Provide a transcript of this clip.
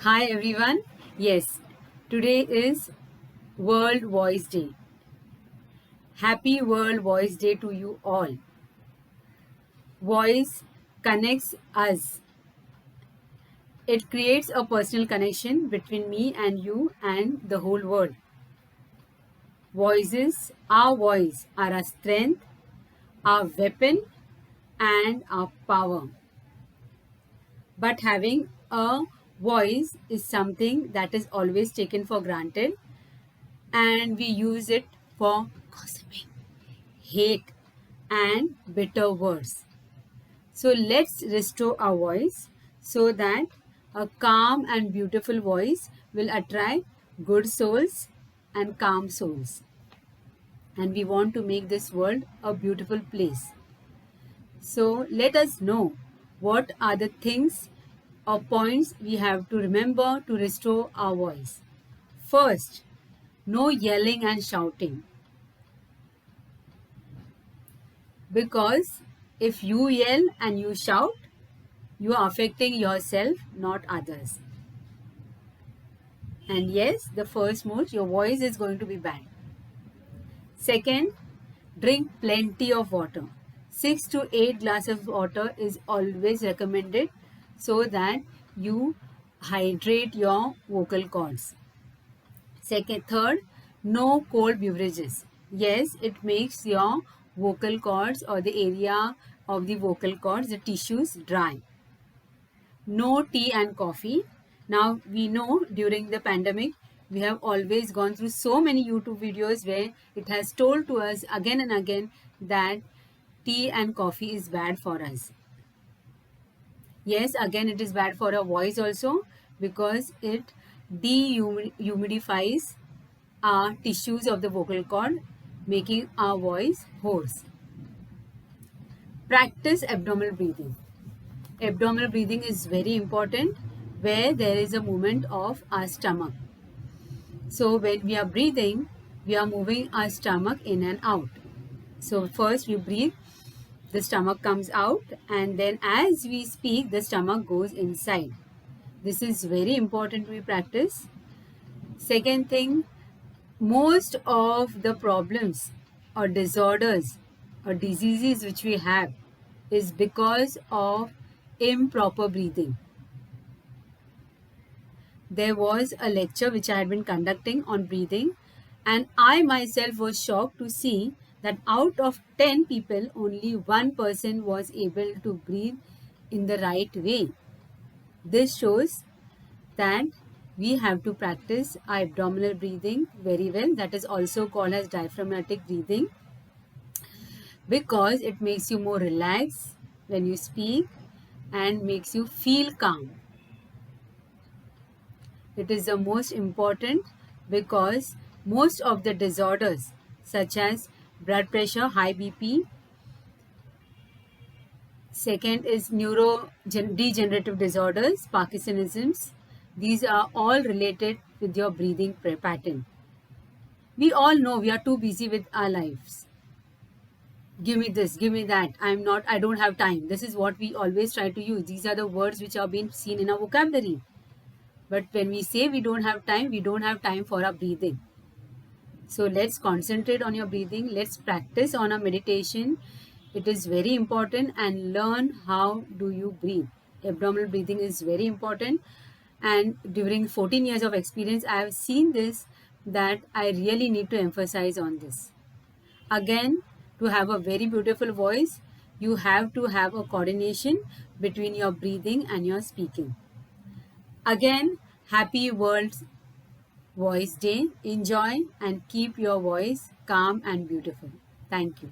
Hi everyone. Yes, today is World Voice Day. Happy World Voice Day to you all. Voice connects us. It creates a personal connection between me and you and the whole world. Our voice are our strength, our weapon, and our power. But having a voice is something that is always taken for granted, and we use it for gossiping, hate, and bitter words. So let's restore our voice so that a calm and beautiful voice will attract good souls and calm souls. And we want to make this world a beautiful place. So let us know what are the things or points we have to remember to restore our voice. First, no yelling and shouting. Because if you yell and you shout, you are affecting yourself, not others. And yes, the first most, your voice is going to be bad. Second, drink plenty of water. 6 to 8 glasses of water is always recommended so that you hydrate your vocal cords. Third, no cold beverages. Yes, it makes your vocal cords or the area of the vocal cords, the tissues, dry. No tea and coffee. Now we know during the pandemic, we have always gone through so many YouTube videos where it has told to us again and again that tea and coffee is bad for us. Yes, again it is bad for our voice also because it dehumidifies our tissues of the vocal cord, making our voice hoarse. Practice abdominal breathing. Abdominal breathing is very important where there is a movement of our stomach. So when we are breathing, we are moving our stomach in and out. So first we breathe, the stomach comes out, and then as we speak, the stomach goes inside. This is very important we practice. Second thing, most of the problems or disorders or diseases which we have is because of improper breathing. There was a lecture which I had been conducting on breathing, and I myself was shocked to see that out of 10 people, only one person was able to breathe in the right way. This shows that we have to practice our abdominal breathing very well. That is also called as diaphragmatic breathing because it makes you more relaxed when you speak and makes you feel calm. It is the most important because most of the disorders such as blood pressure, high BP, second is neurodegenerative disorders, Parkinsonisms, these are all related with your breathing pattern. We all know we are too busy with our lives. Give me this, give me that, I don't have time. This is what we always try to use. These are the words which are being seen in our vocabulary. But when we say we don't have time, we don't have time for our breathing. So let's concentrate on your breathing. Let's practice on our meditation. It is very important, and learn how do you breathe. Abdominal breathing is very important. And during 14 years of experience, I have seen this, that I really need to emphasize on this. Again, to have a very beautiful voice, you have to have a coordination between your breathing and your speaking. Again, happy World Voice Day. Enjoy and keep your voice calm and beautiful. Thank you.